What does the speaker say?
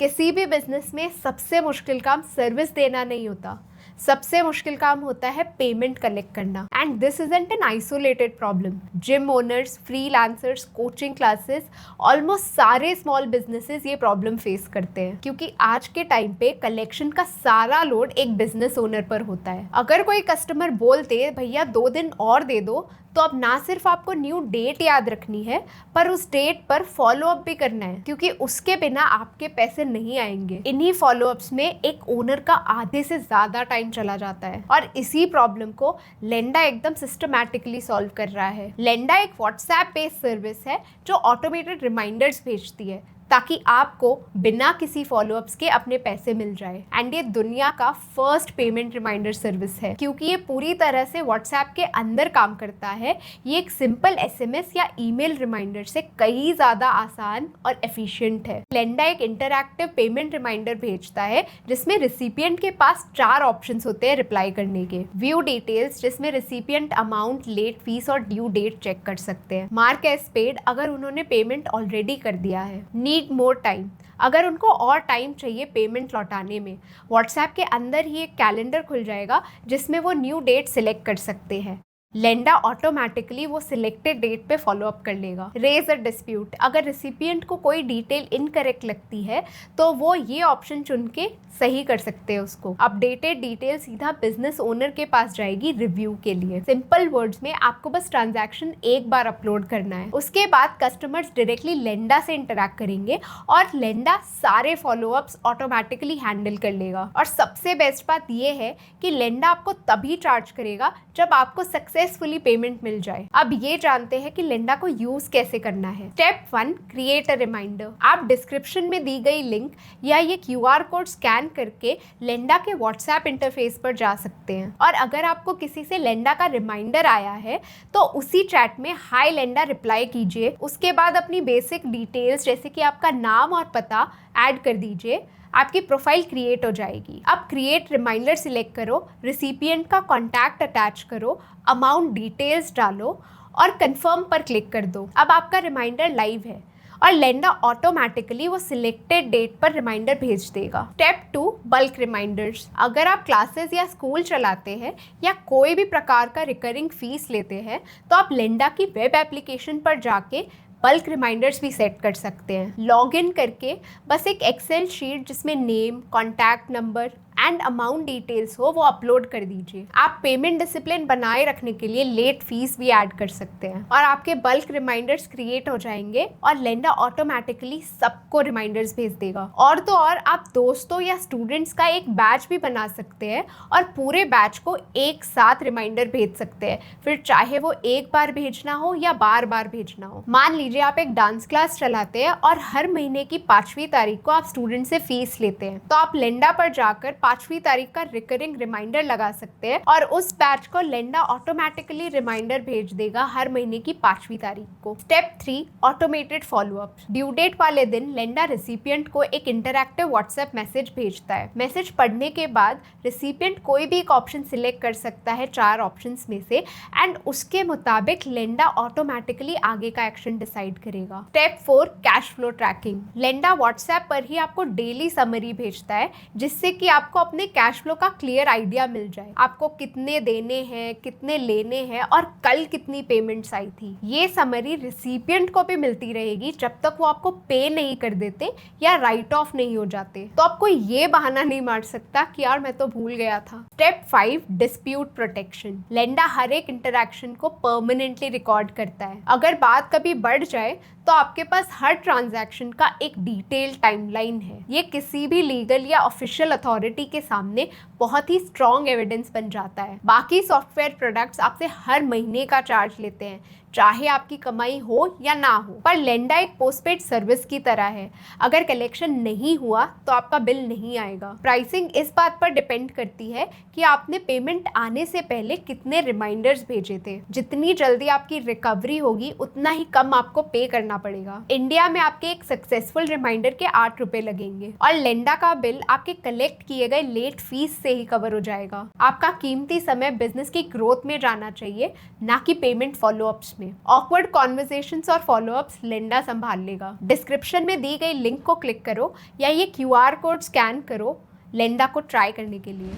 किसी भी बिजनेस में सबसे मुश्किल काम सर्विस देना नहीं होता, सबसे मुश्किल काम होता है पेमेंट कलेक्ट करना। And this isn't an isolated problem. Gym owners, freelancers, coaching classes, almost सारे स्मॉल बिजनेसेस ये प्रॉब्लम फेस करते हैं, क्योंकि आज के टाइम पे कलेक्शन का सारा लोड एक बिजनेस ओनर पर होता है। अगर कोई कस्टमर बोलते भैया 2 दिन और दे दो, तो अब ना सिर्फ आपको न्यू डेट याद रखनी है, पर उस डेट पर फॉलो अप भी करना है, क्योंकि उसके बिना आपके पैसे नहीं आएंगे। इन्हीं फॉलो अप्स में एक ओनर का आधे से ज्यादा टाइम चला जाता है, और इसी प्रॉब्लम को लेंडा एकदम सिस्टमैटिकली सॉल्व कर रहा है। लेंडा एक व्हाट्सएप बेस्ड सर्विस है जो ऑटोमेटेड रिमाइंडर्स भेजती है, ताकि आपको बिना किसी फॉलोअप्स के अपने पैसे मिल जाए। एंड ये दुनिया का फर्स्ट पेमेंट रिमाइंडर सर्विस है, क्योंकि ये पूरी तरह से व्हाट्सएप के अंदर काम करता है। ये एक सिंपल एसएमएस या ईमेल रिमाइंडर से कहीं ज़्यादा आसान और एफिशिएंट है। लेंडा एक इंटरैक्टिव पेमेंट रिमाइंडर भेजता है, जिसमें रिसिपिएंट के पास 4 ऑप्शंस होते हैं रिप्लाई करने के। व्यू डिटेल्स, जिसमें रिसिपिएंट अमाउंट, लेट फीस और ड्यू डेट चेक कर सकते हैं। मार्क एज पेड, अगर उन्होंने पेमेंट ऑलरेडी कर दिया है। नीड मोर टाइम, अगर उनको और टाइम चाहिए पेमेंट लौटाने में, व्हाट्सएप के अंदर ही एक कैलेंडर खुल जाएगा जिसमें वो न्यू डेट सिलेक्ट कर सकते हैं। लेंडा ऑटोमेटिकली वो सिलेक्टेड डेट पे फॉलो अप कर लेगा। रेज अ डिस्प्यूट, अगर रिसिपिएंट को कोई डिटेल इनकरेक्ट लगती है तो वो ये ऑप्शन चुन के सही कर सकते हैं उसको। अपडेटेड डिटेल सीधा बिजनेस ओनर के पास जाएगी रिव्यू के लिए। सिंपल वर्ड्स में आपको बस ट्रांजैक्शन एक बार अपलोड करना है, उसके बाद कस्टमर्स डायरेक्टली लेंडा से इंटरैक्ट करेंगे और लेंडा सारे फॉलोअप्स ऑटोमेटिकली हैंडल कर लेगा। और सबसे बेस्ट बात ये है कि लेंडा आपको तभी चार्ज करेगा जब आपको सक्सेसफुली पेमेंट मिल जाए। अब ये जानते हैं कि लेंडा को यूज कैसे करना है। Step 1, create a reminder. आप डिस्क्रिप्शन में दी गई लिंक या ये QR कोड स्कैन करके लेंडा के व्हाट्सएप इंटरफेस पर जा सकते हैं। और अगर आपको किसी से लेंडा का रिमाइंडर आया है तो उसी चैट में हाय लेंडा रिप्लाई कीजिए। उसके बाद अपनी बेसिक डिटेल्स जैसे कि आपका नाम और पता ऐड कर दीजिए। आपकी प्रोफाइल क्रिएट हो जाएगी। अब क्रिएट रिमाइंडर सिलेक्ट करो, रिसिपिएंट का कॉन्टैक्ट अटैच करो, अमाउंट डिटेल्स डालो और कंफर्म पर क्लिक कर दो। अब आपका रिमाइंडर लाइव है और लेंडा ऑटोमेटिकली वो सिलेक्टेड डेट पर रिमाइंडर भेज देगा। Step 2, bulk reminders. अगर आप क्लासेस या स्कूल चलाते हैं या कोई भी प्रकार का रिकरिंग फीस लेते हैं तो आप लेंडा की वेब एप्लीकेशन पर जाके बल्क रिमाइंडर्स भी सेट कर सकते हैं। लॉग इन करके बस एक एक्सेल शीट जिसमें name, contact number and amount details हो वो अपलोड कर दीजिए। आप पेमेंट डिसिप्लिन बनाए रखने के लिए लेट फीस भी ऐड कर सकते हैं और आपके बल्क रिमाइंडर्स क्रिएट हो जाएंगे और लेंडा ऑटोमेटिकली सबको रिमाइंडर्स भेज देगा। और तो और आप दोस्तों या स्टूडेंट्स का एक बैच भी बना सकते हैं और पूरे बैच को एक साथ रिमाइंडर भेज सकते हैं, फिर चाहे वो एक बार भेजना हो या बार बार भेजना हो। मान लीजिए आप एक डांस क्लास चलाते हैं और हर महीने की 5वीं तारीख को आप स्टूडेंट से फीस लेते हैं, तो आप लेंडा पर जाकर 5वीं तारीख का रिकरिंग रिमाइंडर लगा सकते हैं और उस बैच को लेंडा ऑटोमेटिकली रिमाइंडर भेज देगा हर महीने की 5वीं तारीख को। Step 3, automated follow up. Due date वाले दिन लेंडा रिसिपिएंट को एक इंटरैक्टिव व्हाट्सएप मैसेज भेजता है। मैसेज पढ़ने के बाद रिसिपिएंट कोई भी एक ऑप्शन सिलेक्ट कर सकता है 4 ऑप्शंस में से एंड उसके मुताबिक लेंडा ऑटोमेटिकली आगे का एक्शन डिसाइड करेगा। Step 4, cash flow tracking. Lenda WhatsApp पर ही आपको डेली समरी भेजता है जिससे कि आपको अपने कैश फ्लो का क्लियर आइडिया मिल जाए। आपको कितने देने हैं, कितने लेने हैं और कल कितनी पेमेंट्स आई थी। ये समरी रिसिपिएंट को भी मिलती रहेगी जब तक वो आपको पे नहीं कर देते या राइट ऑफ नहीं हो जाते। तो आपको ये बहाना नहीं मार सकता कि यार मैं तो भूल गया था। Step 5, dispute protection. लेंडा हर एक इंटरैक्शन को परमानेंटली रिकॉर्ड करता है। अगर बात कभी बढ़ जाए तो आपके पास हर ट्रांजैक्शन का एक डिटेल टाइमलाइन है। ये किसी भी लीगल या ऑफिशियल अथॉरिटी के सामने बहुत ही स्ट्रॉन्ग एविडेंस बन जाता है। बाकी सॉफ्टवेयर प्रोडक्ट्स आपसे हर महीने का चार्ज लेते हैं, चाहे आपकी कमाई हो या ना हो, पर लेंडा एक पोस्टपेड सर्विस की तरह है। अगर कलेक्शन नहीं हुआ तो आपका बिल नहीं आएगा। प्राइसिंग इस बात पर डिपेंड करती है कि आपने पेमेंट आने से पहले कितने रिमाइंडर्स भेजे थे। जितनी जल्दी आपकी रिकवरी होगी उतना ही कम आपको पे करना पड़ेगा। इंडिया में आपके एक सक्सेसफुल रिमाइंडर के 8 रुपए लगेंगे और लेंडा का बिल आपके कलेक्ट किए गए लेट फीस से से ही कवर हो जाएगा। आपका कीमती समय बिजनेस की ग्रोथ में जाना चाहिए, ना कि पेमेंट फॉलोअप्स में। ऑकवर्ड कॉन्वर्सेशंस और फॉलोअप्स लेंडा संभाल लेगा। डिस्क्रिप्शन में दी गई लिंक को क्लिक करो या ये QR कोड स्कैन करो लेंडा को ट्राई करने के लिए।